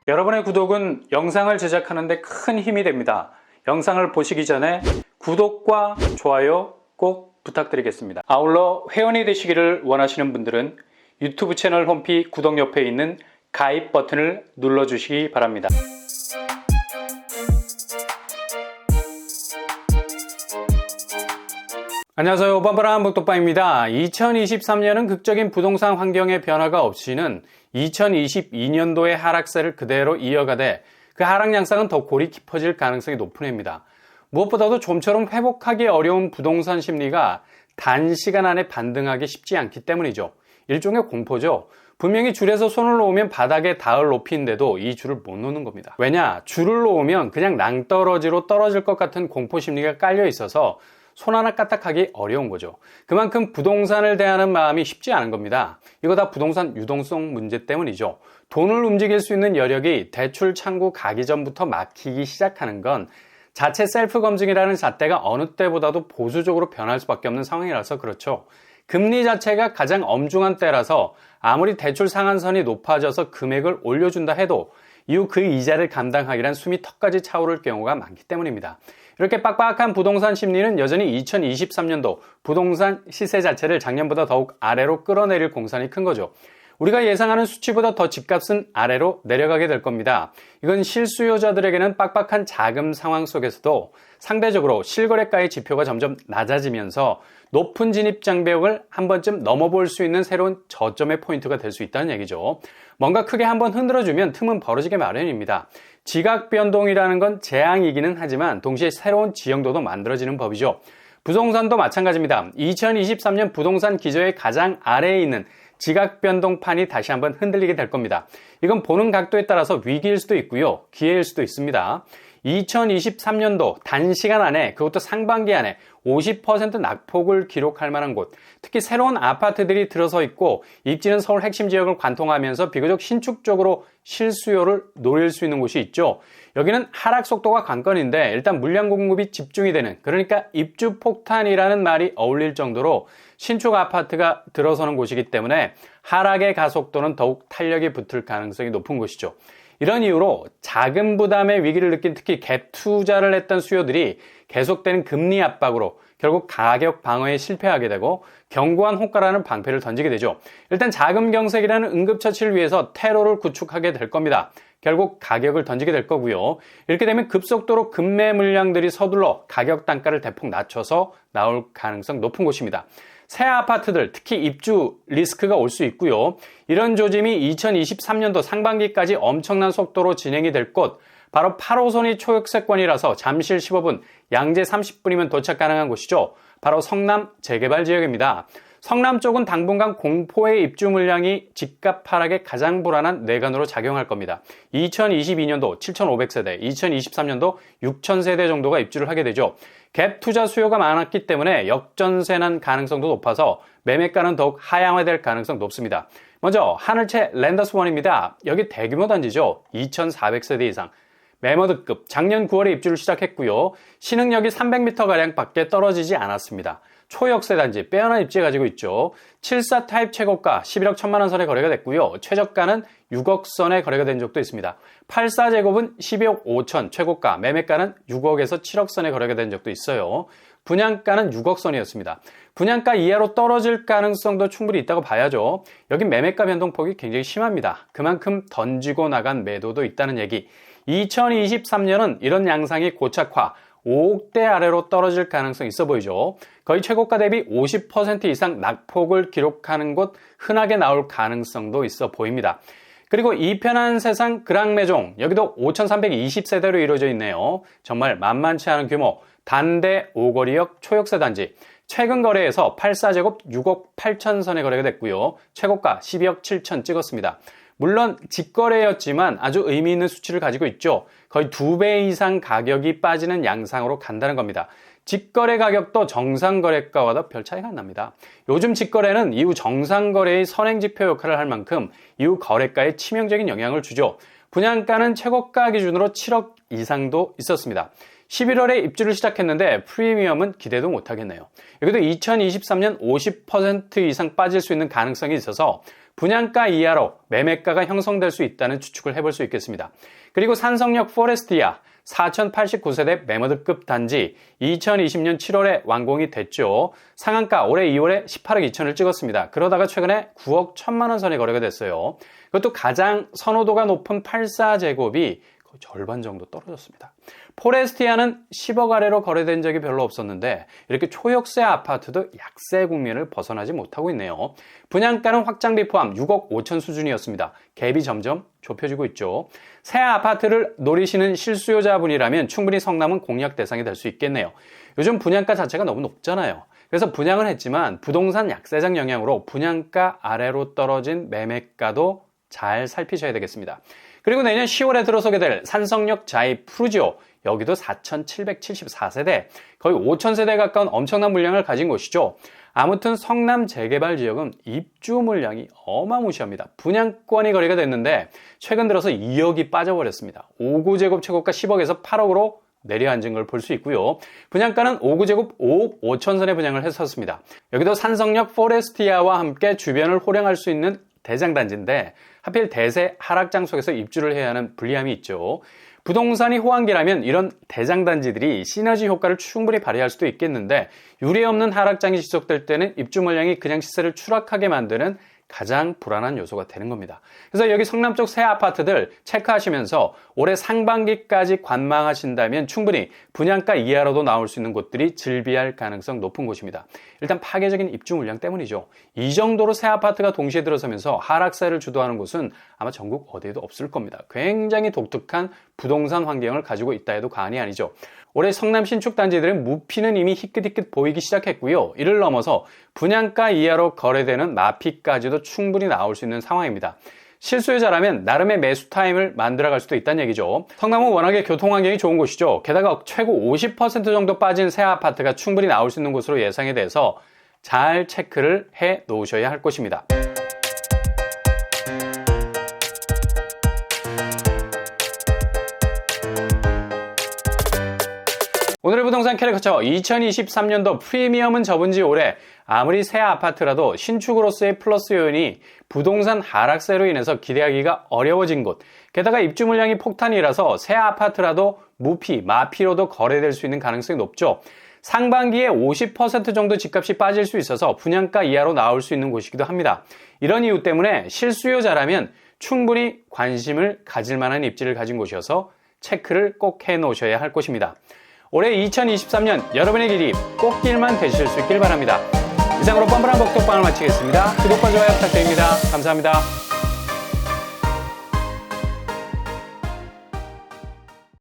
여러분의 구독은 영상을 제작하는 데 큰 힘이 됩니다. 영상을 보시기 전에 구독과 좋아요 꼭 부탁드리겠습니다. 아울러 회원이 되시기를 원하시는 분들은 유튜브 채널 홈피 구독 옆에 있는 가입 버튼을 눌러주시기 바랍니다. 안녕하세요. 뻔뻔한 복덕방입니다. 2023년은 극적인 부동산 환경의 변화가 없이는 2022년도의 하락세를 그대로 이어가되 그 하락 양상은 더 골이 깊어질 가능성이 높은 해입니다. 무엇보다도 좀처럼 회복하기 어려운 부동산 심리가 단시간 안에 반등하기 쉽지 않기 때문이죠. 일종의 공포죠. 분명히 줄에서 손을 놓으면 바닥에 닿을 높이인데도 이 줄을 못 놓는 겁니다. 왜냐? 줄을 놓으면 그냥 낭떠러지로 떨어질 것 같은 공포 심리가 깔려 있어서 손 하나 까딱하기 어려운 거죠. 그만큼 부동산을 대하는 마음이 쉽지 않은 겁니다. 이거 다 부동산 유동성 문제 때문이죠. 돈을 움직일 수 있는 여력이 대출 창구 가기 전부터 막히기 시작하는 건 자체 셀프 검증이라는 잣대가 어느 때보다도 보수적으로 변할 수밖에 없는 상황이라서 그렇죠. 금리 자체가 가장 엄중한 때라서 아무리 대출 상한선이 높아져서 금액을 올려준다 해도 이후 그 이자를 감당하기란 숨이 턱까지 차오를 경우가 많기 때문입니다. 이렇게 빡빡한 부동산 심리는 여전히 2023년도 부동산 시세 자체를 작년보다 더욱 아래로 끌어내릴 공산이 큰 거죠. 우리가 예상하는 수치보다 더 집값은 아래로 내려가게 될 겁니다. 이건 실수요자들에게는 빡빡한 자금 상황 속에서도 상대적으로 실거래가의 지표가 점점 낮아지면서 높은 진입 장벽을 한 번쯤 넘어볼 수 있는 새로운 저점의 포인트가 될 수 있다는 얘기죠. 뭔가 크게 한번 흔들어주면 틈은 벌어지게 마련입니다. 지각 변동이라는 건 재앙이기는 하지만 동시에 새로운 지형도도 만들어지는 법이죠. 부동산도 마찬가지입니다. 2023년 부동산 기저의 가장 아래에 있는 지각 변동판이 다시 한번 흔들리게 될 겁니다. 이건 보는 각도에 따라서 위기일 수도 있고요. 기회일 수도 있습니다. 2023년도 단시간 안에, 그것도 상반기 안에 50% 낙폭을 기록할 만한 곳, 특히 새로운 아파트들이 들어서 있고 입지는 서울 핵심 지역을 관통하면서 비교적 신축적으로 실수요를 노릴 수 있는 곳이 있죠. 여기는 하락 속도가 관건인데 일단 물량 공급이 집중이 되는, 그러니까 입주 폭탄이라는 말이 어울릴 정도로 신축 아파트가 들어서는 곳이기 때문에 하락의 가속도는 더욱 탄력이 붙을 가능성이 높은 곳이죠. 이런 이유로 자금 부담의 위기를 느낀 특히 갭 투자를 했던 수요들이 계속되는 금리 압박으로 결국 가격 방어에 실패하게 되고 견고한 호가라는 방패를 던지게 되죠. 일단 자금 경색이라는 응급처치를 위해서 테러를 구축하게 될 겁니다. 결국 가격을 던지게 될 거고요. 이렇게 되면 급속도로 급매 물량들이 서둘러 가격 단가를 대폭 낮춰서 나올 가능성 높은 곳입니다. 새 아파트들, 특히 입주 리스크가 올 수 있고요. 이런 조짐이 2023년도 상반기까지 엄청난 속도로 진행이 될 곳, 바로 8호선이 초역세권이라서 잠실 15분, 양재 30분이면 도착 가능한 곳이죠. 바로 성남 재개발 지역입니다. 성남 쪽은 당분간 공포의 입주 물량이 집값 하락에 가장 불안한 뇌관으로 작용할 겁니다. 2022년도 7,500세대, 2023년도 6,000세대 정도가 입주를 하게 되죠. 갭 투자 수요가 많았기 때문에 역전세난 가능성도 높아서 매매가는 더욱 하향화될 가능성 높습니다. 먼저 하늘채 랜더스원입니다. 여기 대규모 단지죠. 2,400세대 이상. 매머드급 작년 9월에 입주를 시작했고요. 신흥역이 300m가량 밖에 떨어지지 않았습니다. 초역세 단지 빼어난 입지 가지고 있죠. 74 타입 최고가 11억 1천만 원 선에 거래가 됐고요. 최저가는 6억 선에 거래가 된 적도 있습니다. 84 제곱은 12억 5천 최고가, 매매가는 6억에서 7억 선에 거래가 된 적도 있어요. 분양가는 6억 선이었습니다. 분양가 이하로 떨어질 가능성도 충분히 있다고 봐야죠. 여기 매매가 변동폭이 굉장히 심합니다. 그만큼 던지고 나간 매도도 있다는 얘기. 2023년은 이런 양상이 고착화, 5억대 아래로 떨어질 가능성이 있어 보이죠. 거의 최고가 대비 50% 이상 낙폭을 기록하는 곳 흔하게 나올 가능성도 있어 보입니다. 그리고 이 편한 세상 그랑매종, 여기도 5,320세대로 이루어져 있네요. 정말 만만치 않은 규모, 단대 5거리역 초역세 단지. 최근 거래에서 84제곱 6억 8천 선에 거래가 됐고요. 최고가 12억 7천 찍었습니다. 물론 직거래였지만 아주 의미 있는 수치를 가지고 있죠. 거의 2배 이상 가격이 빠지는 양상으로 간다는 겁니다. 직거래 가격도 정상거래가와도 별 차이가 안 납니다. 요즘 직거래는 이후 정상거래의 선행지표 역할을 할 만큼 이후 거래가에 치명적인 영향을 주죠. 분양가는 최고가 기준으로 7억 이상도 있었습니다. 11월에 입주를 시작했는데 프리미엄은 기대도 못하겠네요. 여기도 2023년 50% 이상 빠질 수 있는 가능성이 있어서 분양가 이하로 매매가가 형성될 수 있다는 추측을 해볼 수 있겠습니다. 그리고 산성역 포레스티아 4089세대 매물급 단지 2020년 7월에 완공이 됐죠. 상한가 올해 2월에 18억 2천을 찍었습니다. 그러다가 최근에 9억 1천만 원 선에 거래가 됐어요. 그것도 가장 선호도가 높은 84제곱이 거의 절반 정도 떨어졌습니다. 포레스티아는 10억 아래로 거래된 적이 별로 없었는데 이렇게 초역세 아파트도 약세 국면을 벗어나지 못하고 있네요. 분양가는 확장비 포함 6억 5천 수준이었습니다. 갭이 점점 좁혀지고 있죠. 새 아파트를 노리시는 실수요자분이라면 충분히 성남은 공략 대상이 될 수 있겠네요. 요즘 분양가 자체가 너무 높잖아요. 그래서 분양은 했지만 부동산 약세장 영향으로 분양가 아래로 떨어진 매매가도 잘 살피셔야 되겠습니다. 그리고 내년 10월에 들어서게 될 산성역 자이 푸르지오, 여기도 4,774세대, 거의 5,000세대에 가까운 엄청난 물량을 가진 곳이죠. 아무튼 성남 재개발 지역은 입주 물량이 어마무시합니다. 분양권이 거래가 됐는데 최근 들어서 2억이 빠져버렸습니다. 5구제곱 최고가 10억에서 8억으로 내려앉은 걸 볼 수 있고요. 분양가는 5구제곱 5억 5천 선에 분양을 했었습니다. 여기도 산성역 포레스티아와 함께 주변을 호령할 수 있는 대장단지인데 하필 대세 하락장 속에서 입주를 해야 하는 불리함이 있죠. 부동산이 호황기라면 이런 대장단지들이 시너지 효과를 충분히 발휘할 수도 있겠는데 유례없는 하락장이 지속될 때는 입주 물량이 그냥 시세를 추락하게 만드는 가장 불안한 요소가 되는 겁니다. 그래서 여기 성남 쪽 새 아파트들 체크하시면서 올해 상반기까지 관망하신다면 충분히 분양가 이하로도 나올 수 있는 곳들이 즐비할 가능성 높은 곳입니다. 일단 파괴적인 입주 물량 때문이죠. 이 정도로 새 아파트가 동시에 들어서면서 하락세를 주도하는 곳은 아마 전국 어디에도 없을 겁니다. 굉장히 독특한 부동산 환경을 가지고 있다 해도 과언이 아니죠. 올해 성남 신축 단지들은 무피는 이미 희끗희끗 보이기 시작했고요. 이를 넘어서 분양가 이하로 거래되는 마피까지도 충분히 나올 수 있는 상황입니다. 실수요자라면 나름의 매수 타임을 만들어갈 수도 있다는 얘기죠. 성남은 워낙에 교통 환경이 좋은 곳이죠. 게다가 최고 50% 정도 빠진 새 아파트가 충분히 나올 수 있는 곳으로 예상이 돼서 잘 체크를 해 놓으셔야 할 곳입니다. 오늘의 부동산 캐릭터처 2023년도 프리미엄은 접은 지 오래, 아무리 새 아파트라도 신축으로서의 플러스 요인이 부동산 하락세로 인해서 기대하기가 어려워진 곳, 게다가 입주 물량이 폭탄이라서 새 아파트라도 무피, 마피로도 거래될 수 있는 가능성이 높죠. 상반기에 50% 정도 집값이 빠질 수 있어서 분양가 이하로 나올 수 있는 곳이기도 합니다. 이런 이유 때문에 실수요자라면 충분히 관심을 가질 만한 입지를 가진 곳이어서 체크를 꼭 해 놓으셔야 할 곳입니다. 올해 2023년 여러분의 길이 꽃길만 되실 수 있길 바랍니다. 이상으로 뻔뻔한 복덕방을 마치겠습니다. 구독과 좋아요 부탁드립니다. 감사합니다.